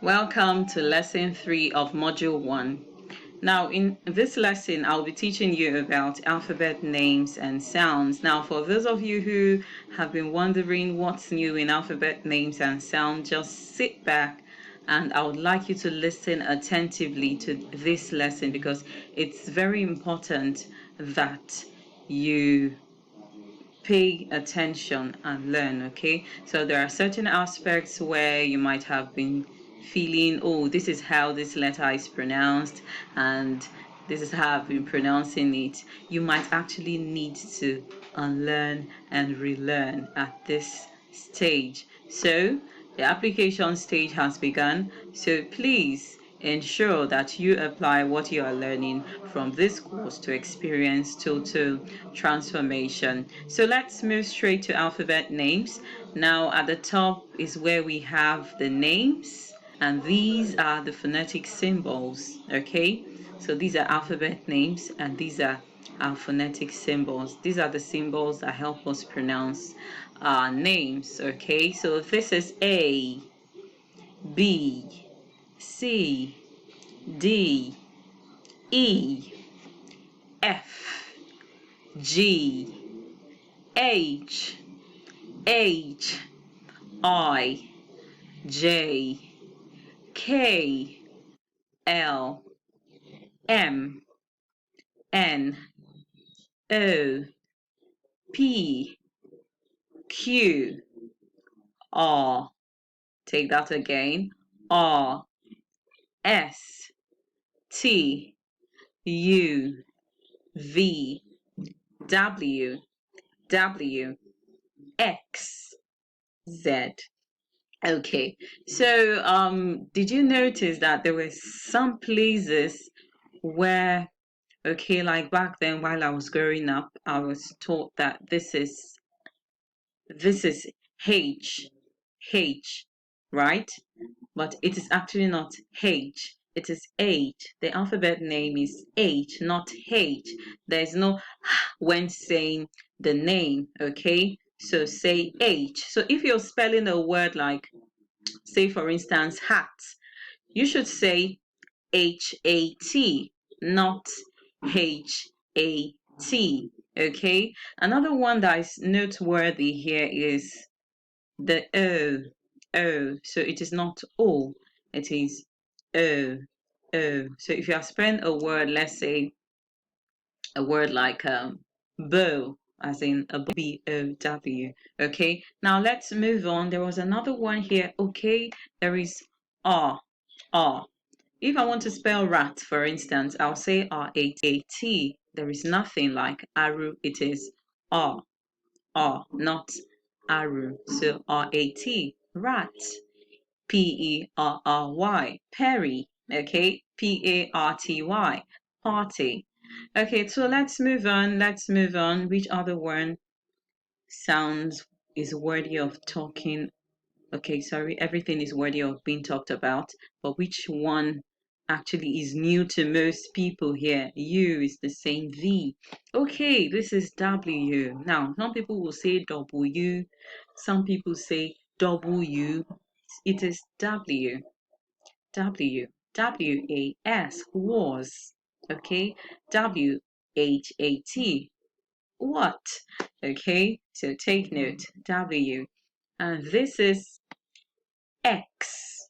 Welcome to lesson 3 of module 1. Now in this lesson I'll be teaching you about alphabet names and sounds. Now for those of you who have been wondering what's new in alphabet names and sounds, just sit back and I would like you to listen attentively to this lesson because it's very important that you pay attention and learn. Okay, so there are certain aspects where you might have been feeling, oh, this is how this letter is pronounced and this is how I've been pronouncing it. You might actually need to unlearn and relearn at this stage. So the application stage has begun, so please ensure that you apply what you are learning from this course to experience total transformation. So let's move straight to alphabet names. Now at the top is where we have the names, and these are the phonetic symbols. Okay, so these are alphabet names and these are our phonetic symbols. These are the symbols that help us pronounce our names. Okay, so this is A, B, C, D, E, F, G, H, I, J, K, L, M, N, O, P, Q, R. Take that again. R, S, T, U, V, W, X, Z. Okay, so did you notice that there were some places where, okay, like back then while I was growing up, I was taught that this is H, right? But it is actually not H. It is H. The alphabet name is H, not H. There's no when saying the name, okay? So say H. So if you're spelling a word like, say for instance, hat, you should say H-A-T, not H-A-T, okay? Another one that is noteworthy here is the O, so it is not O, it is O, O. So if you are spelling a word, let's say a word like bow, as in a B-O-W, okay? Now let's move on. There was another one here, okay? There is R, R. If I want to spell rat, for instance, I'll say R-A-T. There is nothing like Aru, it is R, R, not Aru. So R-A-T, rat. P-E-R-R-Y, Perry. Okay, P-A-R-T-Y, party. Okay, so let's move on. Let's move on. Which other one sounds is worthy of talking? Okay, sorry, everything is worthy of being talked about, but which one actually is new to most people here? U is the same V. Okay, this is W. Now, some people will say W, some people say W. It is W. W. W-A-S, was. Okay, W-H-A-T, what? Okay, so take note, W. And this is X.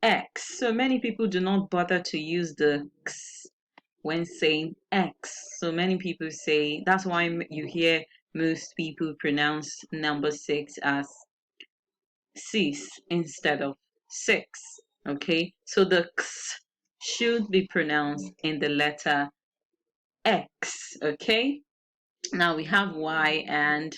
X. So many people do not bother to use the X when saying X. So many people say, that's why you hear most people pronounce number 6 as sis instead of 6. Okay, so the X should be pronounced in the letter X. Okay, now we have Y and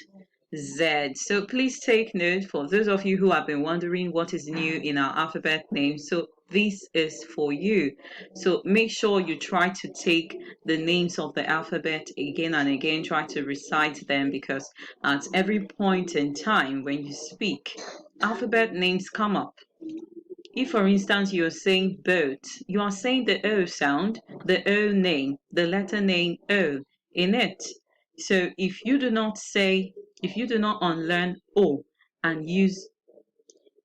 Z. So please take note for those of you who have been wondering what is new in our alphabet name. So this is for you. So make sure you try to take the names of the alphabet again and again, try to recite them, because at every point in time when you speak, alphabet names come up. If, for instance, you're saying boat, you are saying the O sound, the O name, the letter name O in it. So if you do not unlearn O and use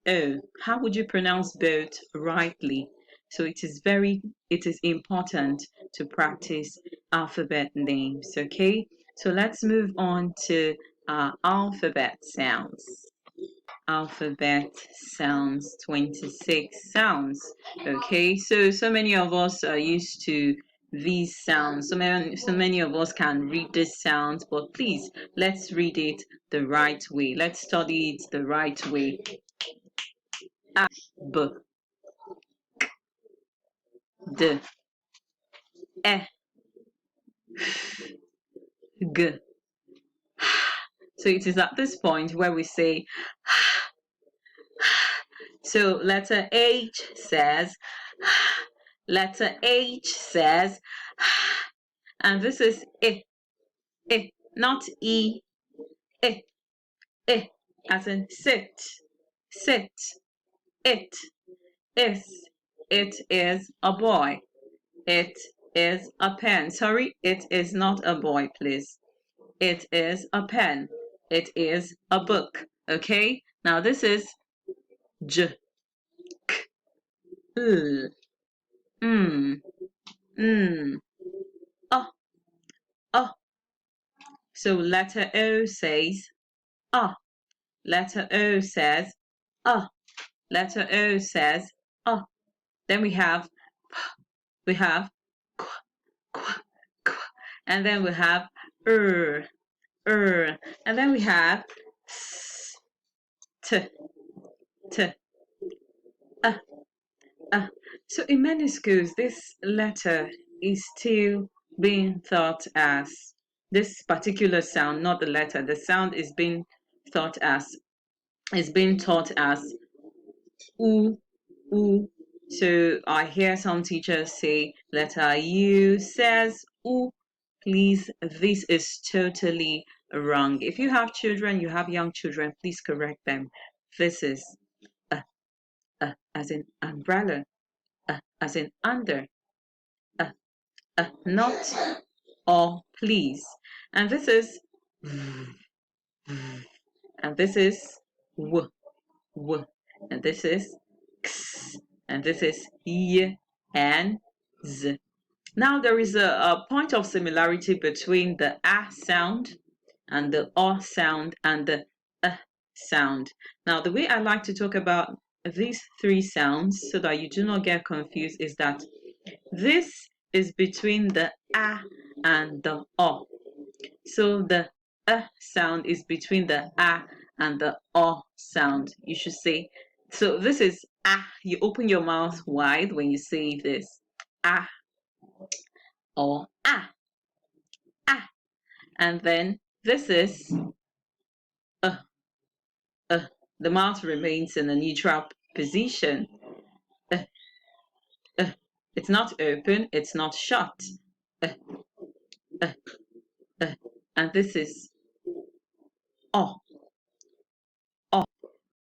O. How would you pronounce both rightly? So it is important to practice alphabet names, okay? So let's move on to alphabet sounds. Alphabet sounds, 26 sounds. Okay, so many of us are used to these sounds. So many of us can read these sounds, but please let's read it the right way. Let's study it the right way. A, B, D, E, G. So it is at this point where we say so letter H says letter H says and this is I, not E, I, as in sit, sit, it is a boy, it is a pen. Sorry, it is not a boy, please. It is a pen, it is a book. Okay, now this is J, K, L, M, N, O. So letter O says A. Letter O says A. Letter O says A. Then we have K, K, K, and then we have and then we have S, T, T, So in many schools, this letter is still being thought as this particular sound, not the letter. The sound is being taught as oo, oo. So I hear some teachers say letter U says oo. Please, this is totally wrong. If you have children, you have young children, please correct them. This is as in umbrella, as in under, not or please. And this is and this is w, and this is x, and this is y and z. Now there is a point of similarity between the a sound and the o sound and the sound. Now the way I like to talk about these three sounds so that you do not get confused is that this is between the a and the o. So the sound is between the a and the o sound. You should say, so this is ah. You open your mouth wide when you say this, ah or ah, ah. And then this is uh, uh. The mouth remains in a neutral position. Uh, uh. It's not open, it's not shut. Uh, uh, uh. And this is oh.